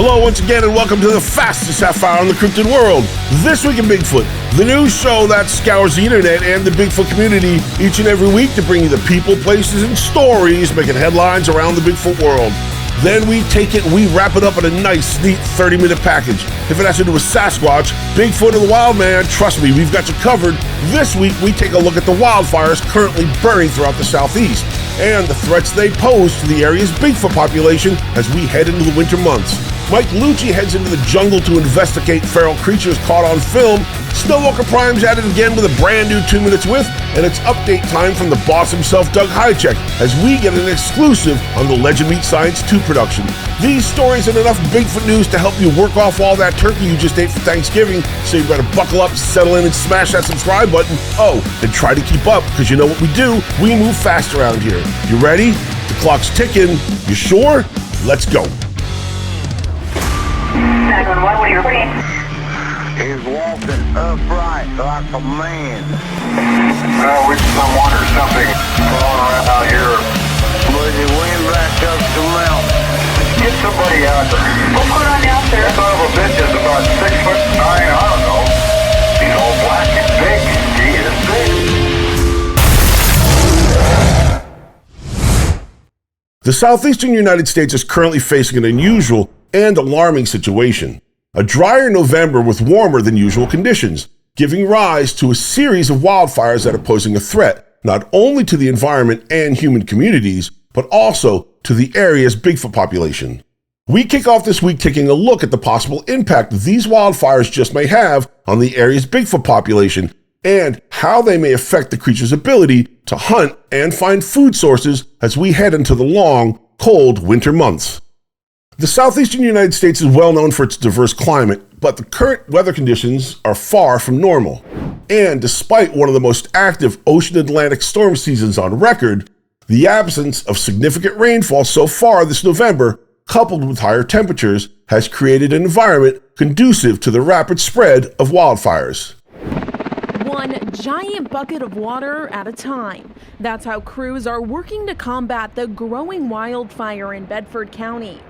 Hello once again and welcome to the fastest half hour in the cryptid world, This Week in Bigfoot, the news show that scours the internet and the Bigfoot community each and every week to bring you the people, places, and stories making headlines around the Bigfoot world. Then we take it and we wrap it up in a nice, neat 30-minute package. If it has to do with Sasquatch, Bigfoot, or the Wildman, trust me, we've got you covered. This week, we take a look at the wildfires currently burning throughout the southeast and the threats they pose to the area's Bigfoot population as we head into the winter months. Mike Luci heads into the jungle to investigate feral creatures caught on film. Snowwalker Prime's at it again with a brand new 2 Minutes With, and it's update time from the boss himself, Doug Highcheck, as we get an exclusive on the Legend Meat Science 2 production. These stories and enough Bigfoot news to help you work off all that turkey you just ate for Thanksgiving, so you better buckle up, settle in, and smash that subscribe button. Oh, and try to keep up, because you know what we do? We move fast around here. You ready? The clock's ticking. You sure? Let's go. 911, what are you reporting? He's walking upright like a man. With someone or something crawling around out here. But he went back up the mountain. Get somebody out there. What's going on now, sir? That son of a bitch is about 6'9", I don't know. He's all black and big. He is big. The southeastern United States is currently facing an unusual and alarming situation. A drier November with warmer than usual conditions, giving rise to a series of wildfires that are posing a threat not only to the environment and human communities, but also to the area's Bigfoot population. We kick off this week taking a look at the possible impact these wildfires just may have on the area's Bigfoot population and how they may affect the creature's ability to hunt and find food sources as we head into the long, cold winter months. The southeastern United States is well known for its diverse climate, but the current weather conditions are far from normal. And despite one of the most active ocean Atlantic storm seasons on record, the absence of significant rainfall so far this November, coupled with higher temperatures, has created an environment conducive to the rapid spread of wildfires. One giant bucket of water at a time. That's how crews are working to combat the growing wildfire in Bedford County.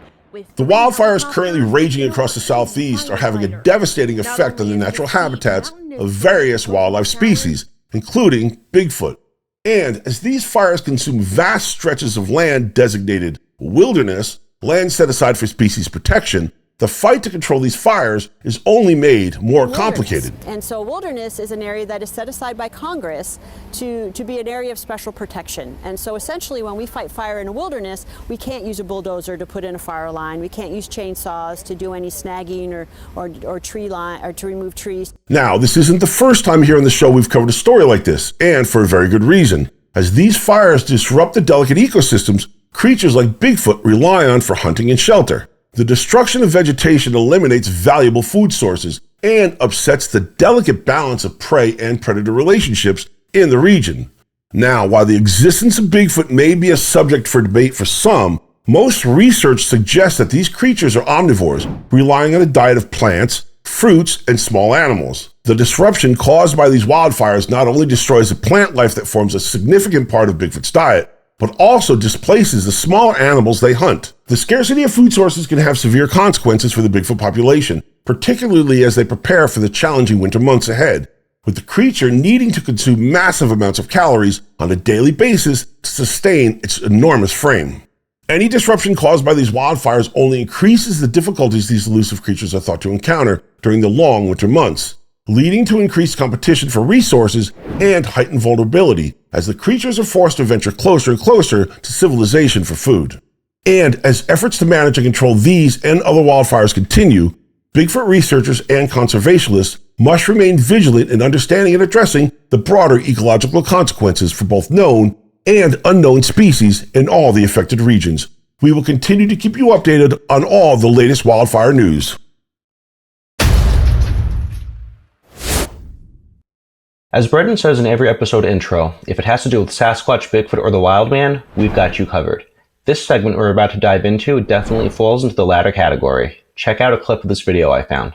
The wildfires currently raging across the southeast are having a devastating effect on the natural habitats of various wildlife species, including Bigfoot. And as these fires consume vast stretches of land designated wilderness, land set aside for species protection, the fight to control these fires is only made more complicated. And so wilderness is an area that is set aside by Congress to be an area of special protection. And so essentially when we fight fire in a wilderness, we can't use a bulldozer to put in a fire line. We can't use chainsaws to do any snagging or tree line or to remove trees. Now, this isn't the first time here on the show we've covered a story like this, and for a very good reason. As these fires disrupt the delicate ecosystems creatures like Bigfoot rely on for hunting and shelter. The destruction of vegetation eliminates valuable food sources and upsets the delicate balance of prey and predator relationships in the region. Now, while the existence of Bigfoot may be a subject for debate for some, most research suggests that these creatures are omnivores, relying on a diet of plants, fruits, and small animals. The disruption caused by these wildfires not only destroys the plant life that forms a significant part of Bigfoot's diet, but also displaces the smaller animals they hunt. The scarcity of food sources can have severe consequences for the Bigfoot population, particularly as they prepare for the challenging winter months ahead, with the creature needing to consume massive amounts of calories on a daily basis to sustain its enormous frame. Any disruption caused by these wildfires only increases the difficulties these elusive creatures are thought to encounter during the long winter months, leading to increased competition for resources and heightened vulnerability as the creatures are forced to venture closer and closer to civilization for food. And as efforts to manage and control these and other wildfires continue, Bigfoot researchers and conservationists must remain vigilant in understanding and addressing the broader ecological consequences for both known and unknown species in all the affected regions. We will continue to keep you updated on all the latest wildfire news. As Brendon says in every episode intro, if it has to do with Sasquatch, Bigfoot, or the Wildman, we've got you covered. This segment we're about to dive into definitely falls into the latter category. Check out a clip of this video I found.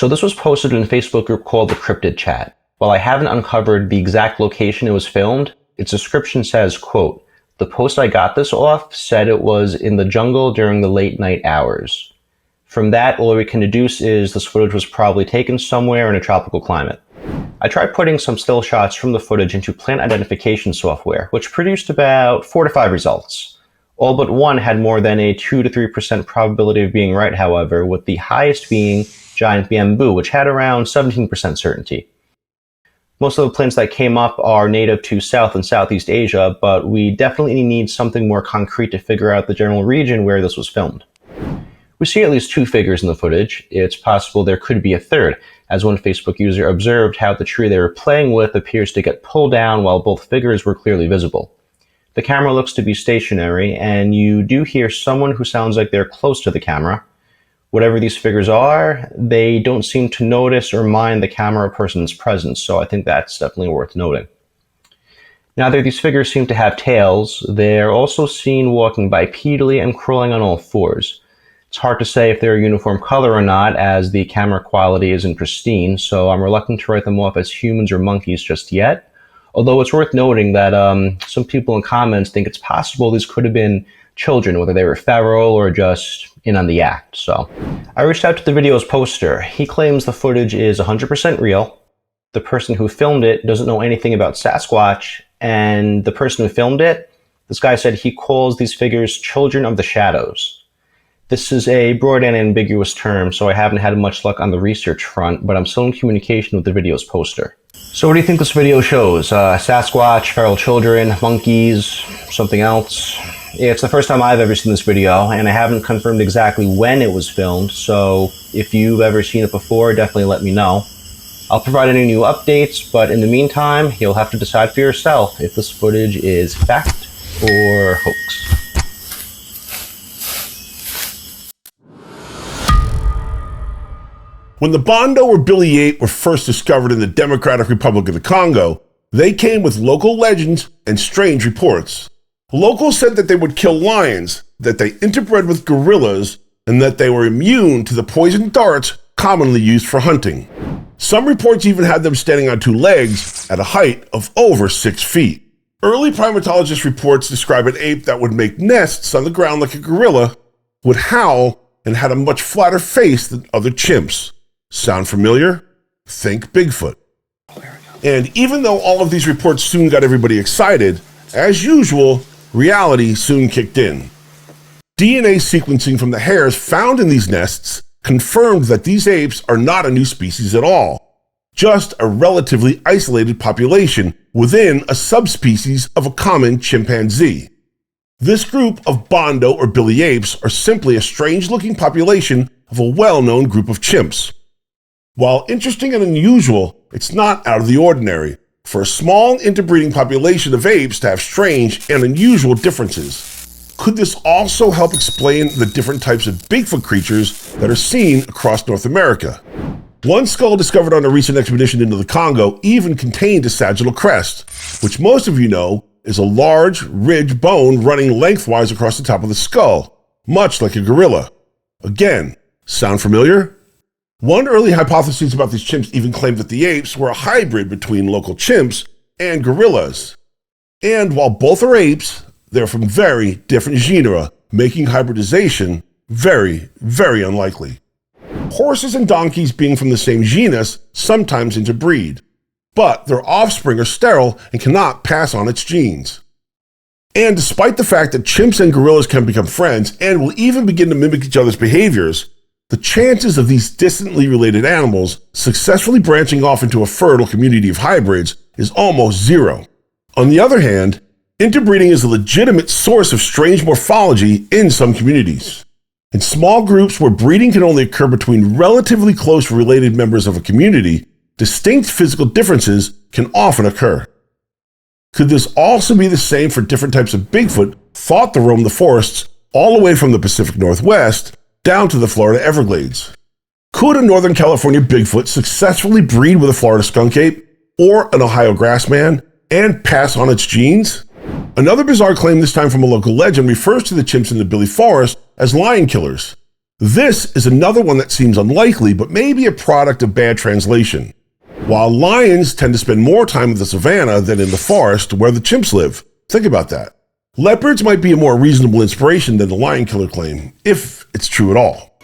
So this was posted in a Facebook group called the Cryptid Chat. While I haven't uncovered the exact location it was filmed, its description says, quote, "The post I got this off said it was in the jungle during the late night hours. From that, all we can deduce is this footage was probably taken somewhere in a tropical climate." I tried putting some still shots from the footage into plant identification software, which produced about 4 to 5 results. All but one had more than a 2 to 3% probability of being right, however, with the highest being giant bamboo, which had around 17% certainty. Most of the plants that came up are native to South and Southeast Asia, but we definitely need something more concrete to figure out the general region where this was filmed. We see at least 2 figures in the footage. It's possible there could be a third, as one Facebook user observed how the tree they were playing with appears to get pulled down while both figures were clearly visible. The camera looks to be stationary, and you do hear someone who sounds like they're close to the camera. Whatever these figures are, they don't seem to notice or mind the camera person's presence, so I think that's definitely worth noting. Neither of these figures seem to have tails. They're also seen walking bipedally and crawling on all 4s. It's hard to say if they're a uniform color or not, as the camera quality isn't pristine, so I'm reluctant to write them off as humans or monkeys just yet. Although it's worth noting that some people in comments think it's possible these could have been children, whether they were feral or just in on the act. So I reached out to the video's poster. He claims the footage is 100% real. The person who filmed it doesn't know anything about Sasquatch, and the person who filmed it, this guy said he calls these figures children of the shadows. This is a broad and ambiguous term, so I haven't had much luck on the research front, but I'm still in communication with the video's poster. So what do you think this video shows? Sasquatch, feral children, monkeys, something else? Yeah, it's the first time I've ever seen this video, and I haven't confirmed exactly when it was filmed, so if you've ever seen it before, definitely let me know. I'll provide any new updates, but in the meantime, you'll have to decide for yourself if this footage is fact or hoax. When the Bondo or Billy Ape were first discovered in the Democratic Republic of the Congo, they came with local legends and strange reports. Locals said that they would kill lions, that they interbred with gorillas, and that they were immune to the poison darts commonly used for hunting. Some reports even had them standing on 2 legs at a height of over 6 feet. Early primatologist reports describe an ape that would make nests on the ground like a gorilla, would howl, and had a much flatter face than other chimps. Sound familiar? Think Bigfoot. And even though all of these reports soon got everybody excited, as usual, reality soon kicked in. DNA sequencing from the hairs found in these nests confirmed that these apes are not a new species at all, just a relatively isolated population within a subspecies of a common chimpanzee. This group of Bondo or Billy apes are simply a strange-looking population of a well-known group of chimps. While interesting and unusual, it's not out of the ordinary for a small interbreeding population of apes to have strange and unusual differences. Could this also help explain the different types of Bigfoot creatures that are seen across North America? One skull discovered on a recent expedition into the Congo even contained a sagittal crest, which most of you know is a large, ridged bone running lengthwise across the top of the skull, much like a gorilla. Again, sound familiar? One early hypothesis about these chimps even claimed that the apes were a hybrid between local chimps and gorillas. And while both are apes, they're from very different genera, making hybridization very, very unlikely. Horses and donkeys being from the same genus sometimes interbreed, but their offspring are sterile and cannot pass on its genes. And despite the fact that chimps and gorillas can become friends and will even begin to mimic each other's behaviors, the chances of these distantly related animals successfully branching off into a fertile community of hybrids is almost zero. On the other hand, interbreeding is a legitimate source of strange morphology in some communities. In small groups where breeding can only occur between relatively close related members of a community, distinct physical differences can often occur. Could this also be the same for different types of Bigfoot thought to roam the forests all the way from the Pacific Northwest down to the Florida Everglades? Could a Northern California Bigfoot successfully breed with a Florida skunk ape or an Ohio grassman and pass on its genes? Another bizarre claim, this time from a local legend, refers to the chimps in the Billy Forest as lion killers. This is another one that seems unlikely, but may be a product of bad translation. While lions tend to spend more time in the savannah than in the forest where the chimps live. Think about that. Leopards might be a more reasonable inspiration than the lion killer claim, if it's true at all.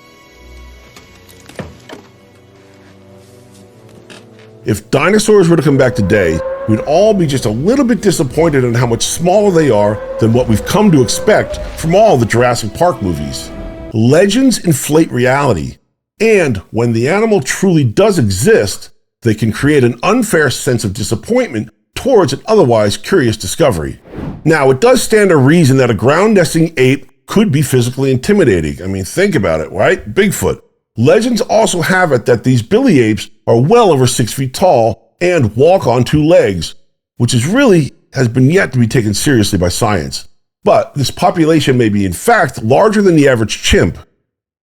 If dinosaurs were to come back today, we'd all be just a little bit disappointed in how much smaller they are than what we've come to expect from all the Jurassic Park movies. Legends inflate reality, and when the animal truly does exist, they can create an unfair sense of disappointment towards an otherwise curious discovery. Now, it does stand to reason that a ground-nesting ape could be physically intimidating. I mean, think about it, right? Bigfoot. Legends also have it that these billy apes are well over 6 feet tall and walk on 2 legs, which has been yet to be taken seriously by science. But this population may be in fact larger than the average chimp,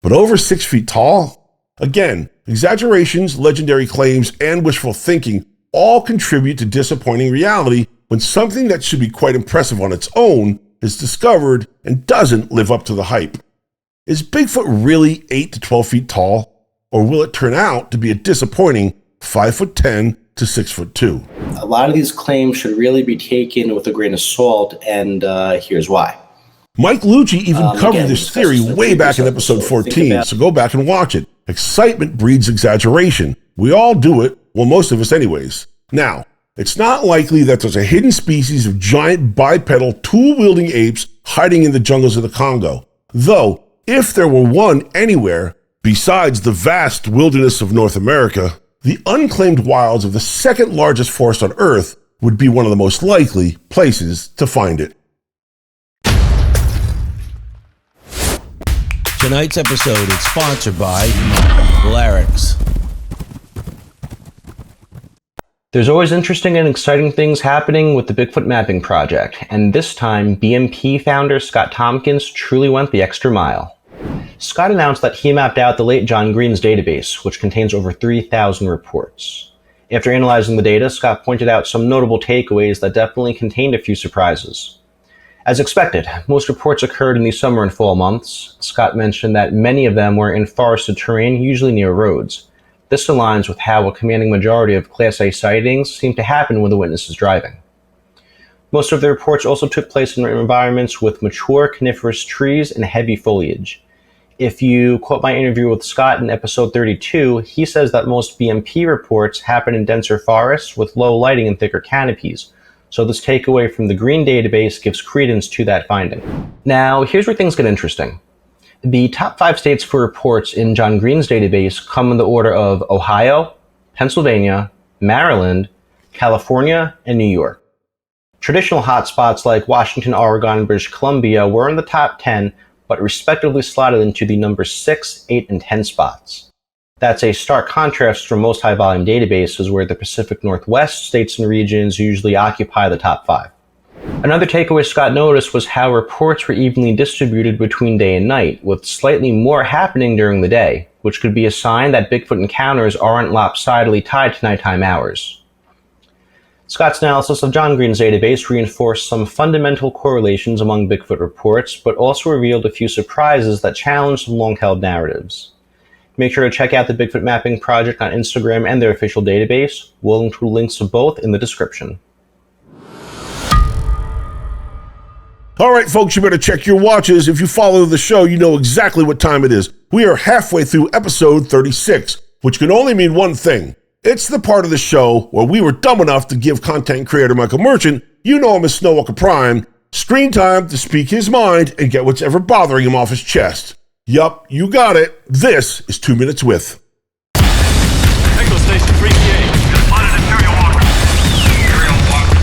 but over 6 feet tall? Again, exaggerations, legendary claims, and wishful thinking all contribute to disappointing reality when something that should be quite impressive on its own is discovered and doesn't live up to the hype. Is Bigfoot really 8 to 12 feet tall, or will it turn out to be a disappointing 5'10" to 6'2"? A lot of these claims should really be taken with a grain of salt, and here's why. Mike Luci even covered this theory way back in episode 14, so go back and watch it. Excitement breeds exaggeration. We all do it, well, most of us anyways. Now, it's not likely that there's a hidden species of giant bipedal tool-wielding apes hiding in the jungles of the Congo. Though, if there were one anywhere, besides the vast wilderness of North America, the unclaimed wilds of the second largest forest on Earth would be one of the most likely places to find it. Tonight's episode is sponsored by Larix. There's always interesting and exciting things happening with the Bigfoot Mapping Project, and this time, BMP founder Scott Tompkins truly went the extra mile. Scott announced that he mapped out the late John Green's database, which contains over 3,000 reports. After analyzing the data, Scott pointed out some notable takeaways that definitely contained a few surprises. As expected, most reports occurred in the summer and fall months. Scott mentioned that many of them were in forested terrain, usually near roads. This aligns with how a commanding majority of Class A sightings seem to happen when the witness is driving. Most of the reports also took place in environments with mature coniferous trees and heavy foliage. If you quote my interview with Scott in episode 32, he says that most BMP reports happen in denser forests with low lighting and thicker canopies. So this takeaway from the Green database gives credence to that finding. Now, here's where things get interesting. The top 5 states for reports in John Green's database come in the order of Ohio, Pennsylvania, Maryland, California, and New York. Traditional hotspots like Washington, Oregon, and British Columbia were in the top 10, but respectively slotted into the numbers 6, 8, and 10 spots. That's a stark contrast from most high-volume databases where the Pacific Northwest states and regions usually occupy the top 5. Another takeaway Scott noticed was how reports were evenly distributed between day and night, with slightly more happening during the day, which could be a sign that Bigfoot encounters aren't lopsidedly tied to nighttime hours. Scott's analysis of John Green's database reinforced some fundamental correlations among Bigfoot reports, but also revealed a few surprises that challenged some long-held narratives. Make sure to check out the Bigfoot Mapping Project on Instagram and their official database. We'll include links to both in the description. All right, folks, you better check your watches. If you follow the show, you know exactly what time it is. We are halfway through episode 36, which can only mean one thing. It's the part of the show where we were dumb enough to give content creator Michael Merchant, you know him as Snowwalker Prime, screen time to speak his mind and get what's ever bothering him off his chest. Yup, you got it. This is 2 Minutes With. Echo Station 3PA. Spotted Imperial Walker. Imperial Walker.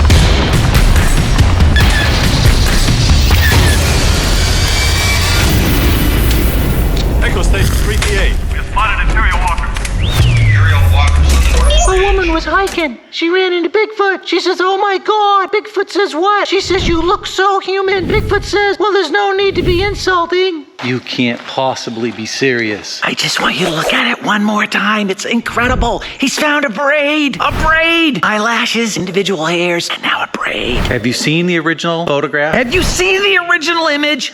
Echo Station 3PA. We have spotted Imperial Walker. Imperial Walker. A woman was hiking. She ran into Bigfoot. She says, "Oh my God." Bigfoot says, "What?" She says, "You look so human." Bigfoot says, "Well, there's no need to be insulting." You can't possibly be serious. I just want you to look at it one more time. It's incredible. He's found a braid. A braid. Eyelashes, individual hairs, and now a braid. Have you seen the original photograph? Have you seen the original image?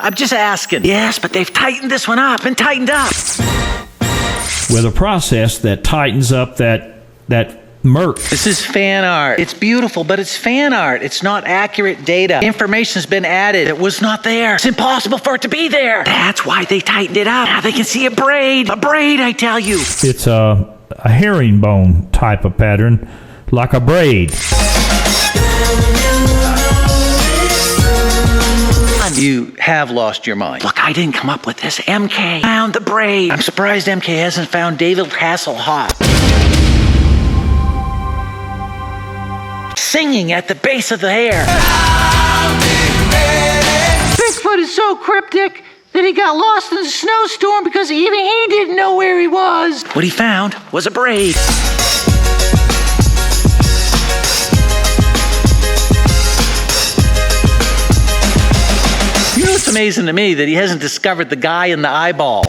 I'm just asking. Yes, but they've tightened this one up and tightened up. With a process that tightens up that murk. This is fan art. It's beautiful, but it's fan art. It's not accurate data. Information's been added. It was not there. It's impossible for it to be there. That's why they tightened it up. Now they can see a braid. A braid, I tell you. It's a herringbone type of pattern, like a braid. You have lost your mind. Look, I didn't come up with this. MK found the braid. I'm surprised MK hasn't found David Hasselhoff singing at the base of the hair. Bigfoot is so cryptic that he got lost in the snowstorm because even he didn't know where he was. What he found was a braid. You know, it's amazing to me that he hasn't discovered the guy in the eyeball.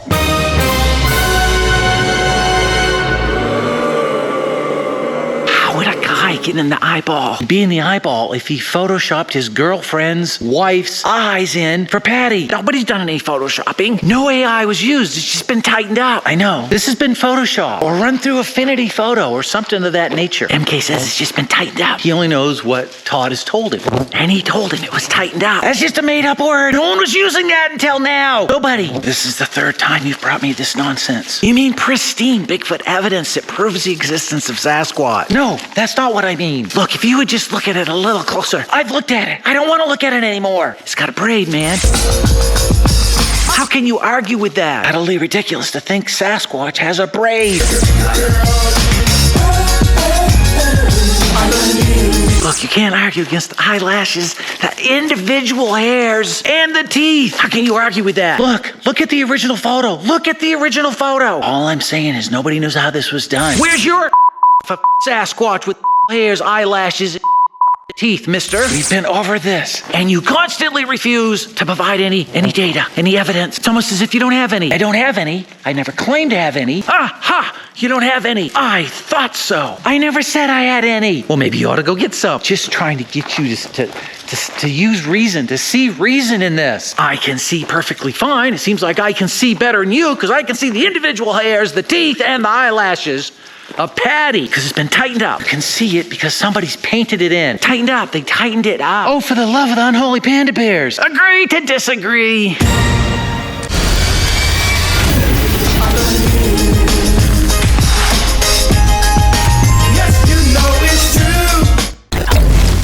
How would a guy get in the eyeball? Be in the eyeball if he photoshopped his girlfriend's wife's eyes in for Patty. Nobody's done any photoshopping. No AI was used. It's just been tightened up. I know. This has been photoshopped or run through Affinity Photo or something of that nature. MK says it's just been tightened up. He only knows what Todd has told him. And he told him it was tightened up. That's just a made-up word. No one was using that until now. Nobody. This is the third time you've brought me this nonsense. You mean pristine Bigfoot evidence that proves the existence of Sasquatch? No, that's not what I mean. Look, if you would just look at it a little closer. I've looked at it. I don't want to look at it anymore. It's got a braid, man. How can you argue with that? Utterly ridiculous to think Sasquatch has a braid. Look, you can't argue against the eyelashes, the individual hairs, and the teeth. How can you argue with that? Look at the original photo. Look at the original photo. All I'm saying is nobody knows how this was done. Where's your Sasquatch with hairs, eyelashes, and teeth, mister? We've been over this, and you constantly refuse to provide any data, any evidence. It's almost as if you don't have any. I don't have any. I never claimed to have any. You don't have any. I thought so. I never said I had any. Well, maybe you ought to go get some. Just trying to get you to use reason, to see reason in this. I can see perfectly fine. It seems like I can see better than you because I can see the individual hairs, the teeth, and the eyelashes of Patty because it's been tightened up. You can see it because somebody's painted it in. Tightened up. They tightened it up. Oh, for the love of the unholy panda bears. Agree to disagree.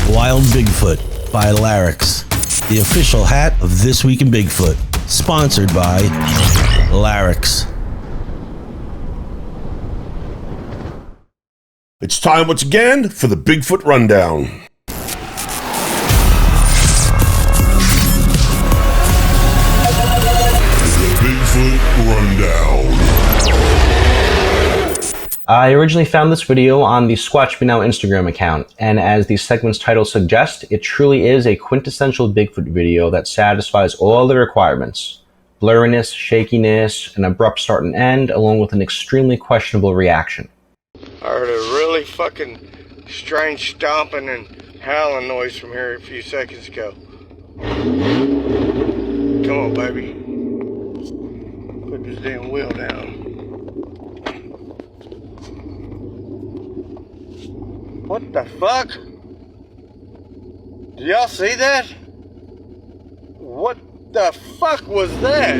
Wild Bigfoot by Larix, the official hat of This Week in Bigfoot, sponsored by Larix. It's time once again for the Bigfoot Rundown. The Bigfoot Rundown. I originally found this video on the Squatch Me Now Instagram account, and as the segment's title suggests, it truly is a quintessential Bigfoot video that satisfies all the requirements. Blurriness, shakiness, an abrupt start and end, along with an extremely questionable reaction. I heard a really fucking strange stomping and howling noise from here a few seconds ago. Come on, baby. Put this damn wheel down. What the fuck? Do y'all see that? What the fuck was that?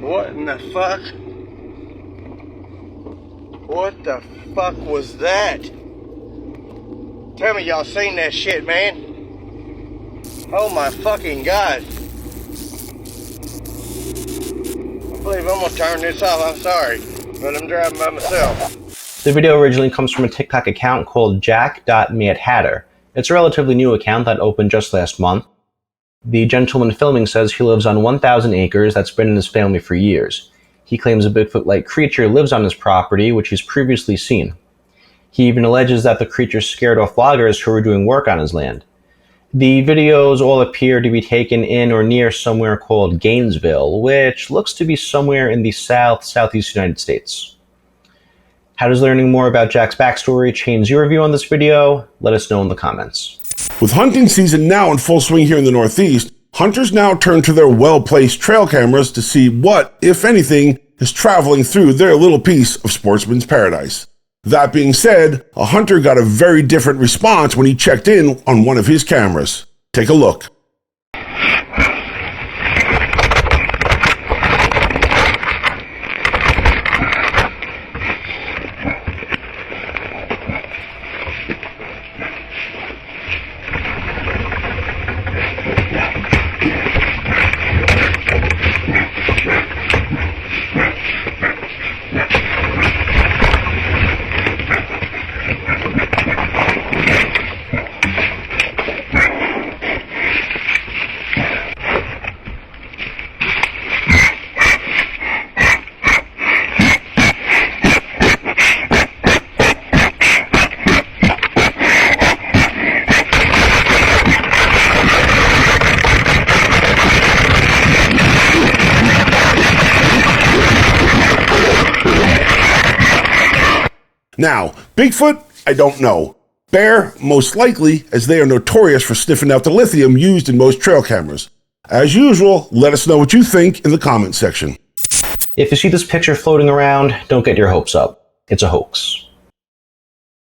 What in the fuck? What the fuck was that? Tell me y'all seen that shit, man. Oh my fucking god. I believe I'm gonna turn this off, I'm sorry. But I'm driving by myself. The video originally comes from a TikTok account called jack.meathatter. It's a relatively new account that opened just last month. The gentleman filming says he lives on 1,000 acres that's been in his family for years. He claims a Bigfoot-like creature lives on his property, which he's previously seen. He even alleges that the creature scared off loggers who were doing work on his land. The videos all appear to be taken in or near somewhere called Gainesville, which looks to be somewhere in the southeast United States. How does learning more about Jack's backstory change your view on this video? Let us know in the comments. With hunting season now in full swing here in the Northeast, hunters now turn to their well-placed trail cameras to see what, if anything, is traveling through their little piece of sportsman's paradise. That being said, a hunter got a very different response when he checked in on one of his cameras. Take a look. Now, Bigfoot, I don't know. Bear, most likely, as they are notorious for sniffing out the lithium used in most trail cameras. As usual, let us know what you think in the comment section. If you see this picture floating around, don't get your hopes up. It's a hoax.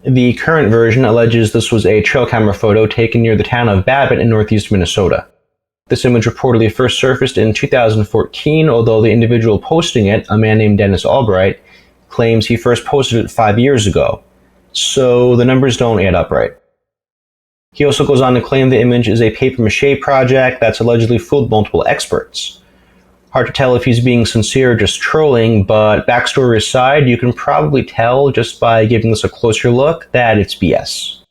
The current version alleges this was a trail camera photo taken near the town of Babbitt in northeast Minnesota. This image reportedly first surfaced in 2014, although the individual posting it, a man named Dennis Albright, claims he first posted it 5 years ago, so the numbers don't add up right. He also goes on to claim the image is a papier-mâché project that's allegedly fooled multiple experts. Hard to tell if he's being sincere or just trolling, but backstory aside, you can probably tell just by giving this a closer look that it's BS.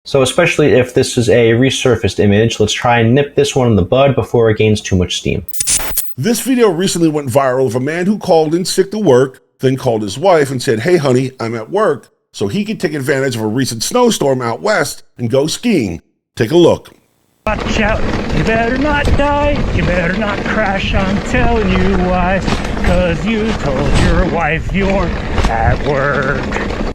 So especially if this is a resurfaced image, let's try and nip this one in the bud before it gains too much steam. This video recently went viral of a man who called in sick to work, then called his wife and said, "Hey honey, I'm at work," so he could take advantage of a recent snowstorm out west and go skiing. Take a look. Watch out, you better not die, you better not crash, I'm telling you why, 'cause you told your wife you weren't at work.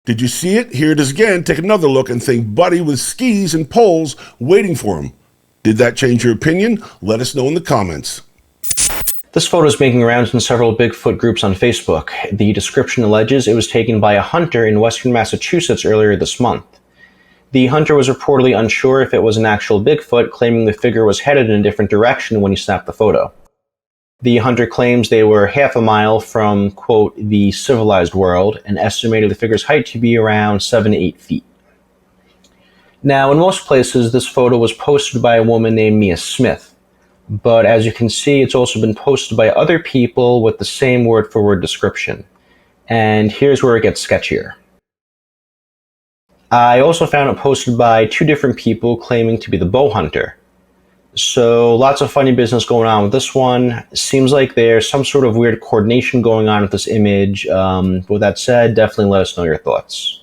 Did you see it? Here it is again. Take another look and think Buddy with skis and poles waiting for him. Did that change your opinion? Let us know in the comments. This photo is making rounds in several Bigfoot groups on Facebook. The description alleges it was taken by a hunter in western Massachusetts earlier this month. The hunter was reportedly unsure if it was an actual Bigfoot, claiming the figure was headed in a different direction when he snapped the photo. The hunter claims they were half a mile from, quote, the civilized world, and estimated the figure's height to be around 7 to 8 feet. Now, in most places, this photo was posted by a woman named Mia Smith, but as you can see, it's also been posted by other people with the same word-for-word description. And here's where it gets sketchier. I also found it posted by 2 different people claiming to be the bow hunter. So lots of funny business going on with this one. Seems like there's some sort of weird coordination going on with this image. With that said, definitely let us know your thoughts.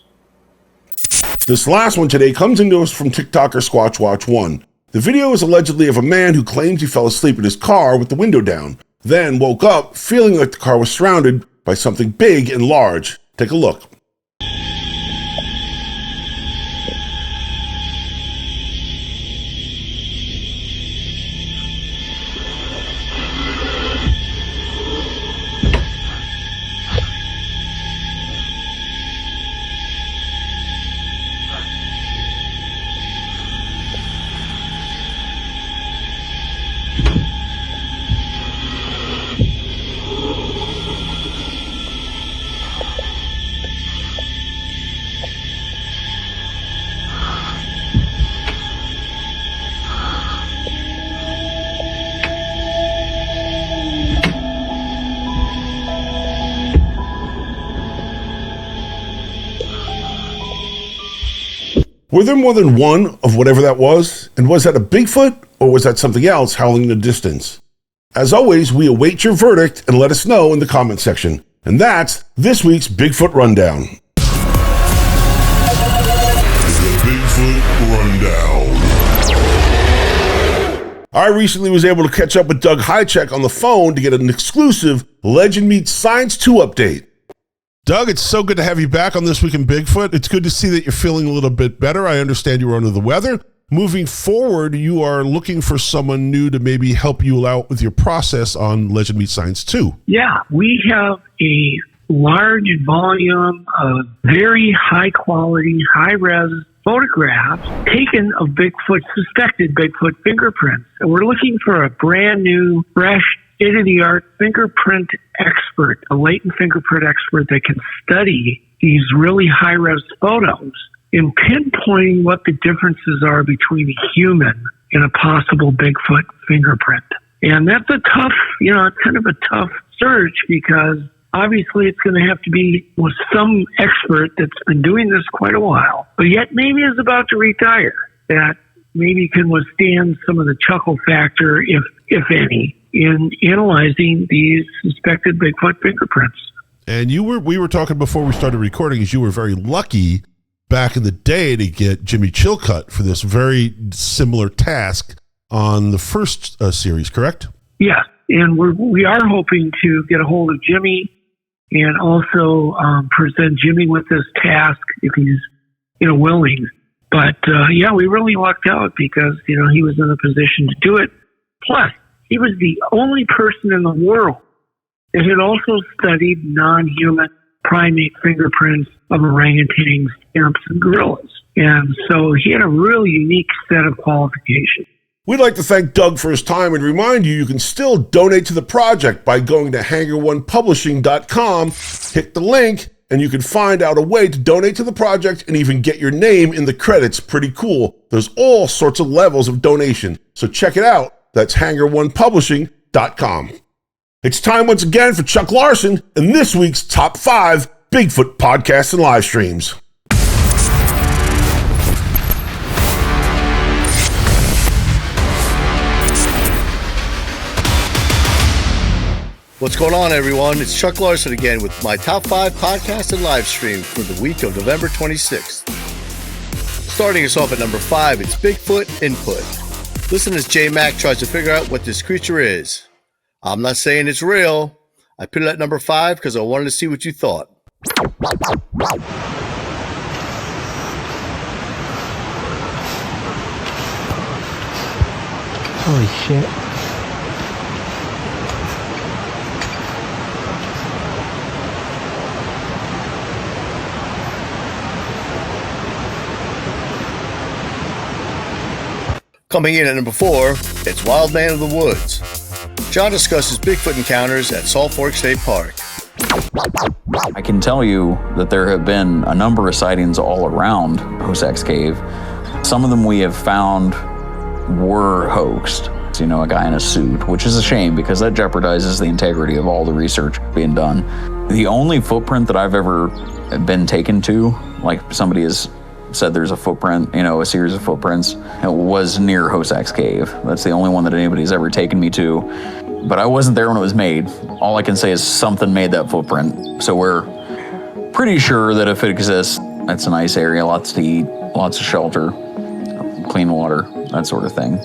This last one today comes into us from TikToker SquatchWatch1. The video is allegedly of a man who claims he fell asleep in his car with the window down, then woke up feeling like the car was surrounded by something big and large. Take a look. Were there more than one of whatever that was? And was that a Bigfoot, or was that something else howling in the distance? As always, we await your verdict and let us know in the comment section. And that's this week's Bigfoot Rundown. The Bigfoot Rundown. I recently was able to catch up with Doug Hychek on the phone to get an exclusive Legend Meets Science 2 update. Doug, it's so good to have you back on This Week in Bigfoot. It's good to see that you're feeling a little bit better. I understand you were under the weather. Moving forward, you are looking for someone new to maybe help you out with your process on Legend Meets Science 2. Yeah, we have a large volume of very high quality, high res photographs taken of suspected Bigfoot fingerprints. And we're looking for a brand new, fresh, state-of-the-art fingerprint expert, a latent fingerprint expert that can study these really high-res photos in pinpointing what the differences are between a human and a possible Bigfoot fingerprint. And that's a tough, it's kind of a tough search because obviously it's going to have to be with some expert that's been doing this quite a while, but yet maybe is about to retire, that maybe can withstand some of the chuckle factor, if any, in analyzing these suspected Bigfoot fingerprints. And we were talking before we started recording, as you were very lucky back in the day to get Jimmy Chilcutt for this very similar task on the first series, correct? Yeah, and we are hoping to get a hold of Jimmy and also present Jimmy with this task if he's willing. But we really lucked out because he was in a position to do it. Plus, he was the only person in the world that had also studied non-human primate fingerprints of orangutans, chimps, and gorillas. And so he had a really unique set of qualifications. We'd like to thank Doug for his time and remind you can still donate to the project by going to hangar1publishing.com, hit the link, and you can find out a way to donate to the project and even get your name in the credits. Pretty cool. There's all sorts of levels of donation, so check it out. That's hangar1publishing.com. It's time once again for Chuck Larson and this week's Top 5 Bigfoot Podcasts and Live Streams. What's going on, everyone? It's Chuck Larson again with my top 5 podcasts and live streams for the week of November 26th. Starting us off at number 5, it's Bigfoot Input. Listen as J Mac tries to figure out what this creature is. I'm not saying it's real. I put it at number 5 because I wanted to see what you thought. Holy shit. Coming in at number 4, it's Wildman of the Woods. John discusses Bigfoot encounters at Salt Fork State Park. I can tell you that there have been a number of sightings all around Hosak's Cave. Some of them we have found were hoaxed. A guy in a suit, which is a shame because that jeopardizes the integrity of all the research being done. The only footprint that I've ever been taken to, like somebody has said there's a footprint, a series of footprints, it was near Hosak's Cave. That's the only one that anybody's ever taken me to. But I wasn't there when it was made. All I can say is something made that footprint. So we're pretty sure that if it exists, it's a nice area, lots to eat, lots of shelter, clean water, that sort of thing.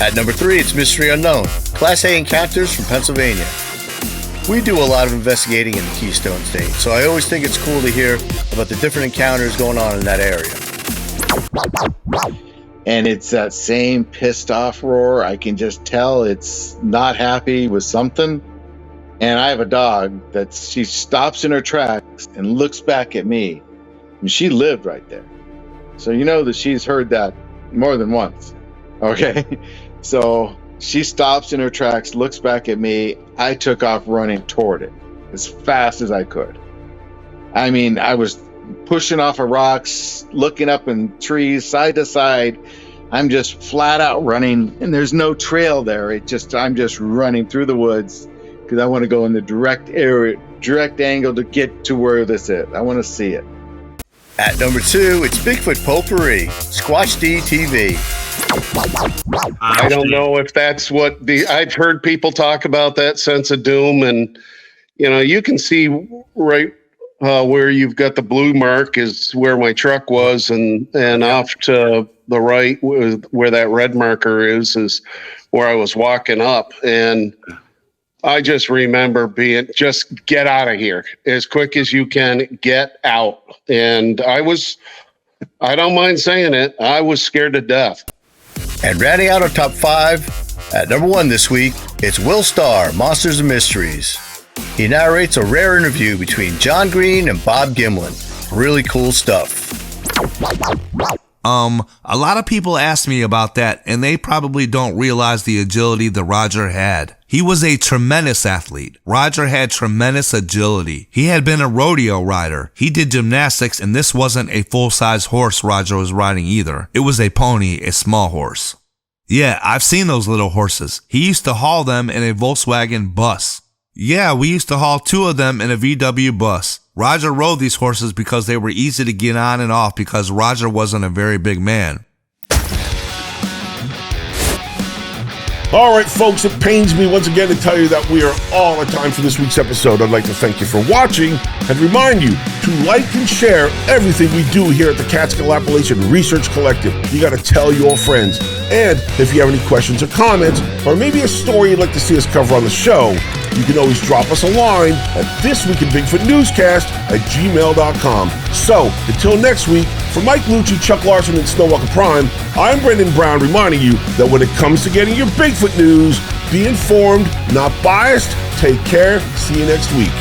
At number 3, it's Mystery Unknown, Class A encounters from Pennsylvania. We do a lot of investigating in the Keystone State, so I always think it's cool to hear about the different encounters going on in that area. And it's that same pissed off roar. I can just tell it's not happy with something. And I have a dog that she stops in her tracks and looks back at me. And she lived right there. So you know that she's heard that more than once. Okay? So she stops in her tracks, looks back at me. I took off running toward it as fast as I could. I mean, I was pushing off of rocks, looking up in trees, side to side. I'm just flat out running, and there's no trail there. I'm just running through the woods because I want to go in the direct angle to get to where this is. I want to see it. At number 2, it's Bigfoot Potpourri, Squatch D TV. I don't know if that's what I've heard people talk about that sense of doom, and you can see right where you've got the blue mark is where my truck was, and off to the right where that red marker is where I was walking up, and I just remember just get out of here as quick as you can, get out. And I don't mind saying it, I was scared to death. And rounding out our top 5, at number 1 this week, it's Will Starr, Monsters and Mysteries. He narrates a rare interview between John Green and Bob Gimlin. Really cool stuff. A lot of people ask me about that, and they probably don't realize the agility that Roger had. He was a tremendous athlete. Roger had tremendous agility. He had been a rodeo rider. He did gymnastics, and this wasn't a full-size horse Roger was riding either. It was a pony, a small horse. Yeah, I've seen those little horses. He used to haul them in a Volkswagen bus. Yeah, we used to haul 2 of them in a VW bus. Roger rode these horses because they were easy to get on and off because Roger wasn't a very big man. All right, folks, it pains me once again to tell you that we are all at time for this week's episode. I'd like to thank you for watching and remind you to like and share everything we do here at the Catskill Appalachian Research Collective. You got to tell your friends. And if you have any questions or comments, or maybe a story you'd like to see us cover on the show, you can always drop us a line at ThisWeekinBigfootNewscast@gmail.com. So, until next week, for Mike Luci, Chuck Larson, and Snowwalker Prime, I'm Brendon Brown reminding you that when it comes to getting your Bigfoot news, be informed, not biased. Take care. See you next week.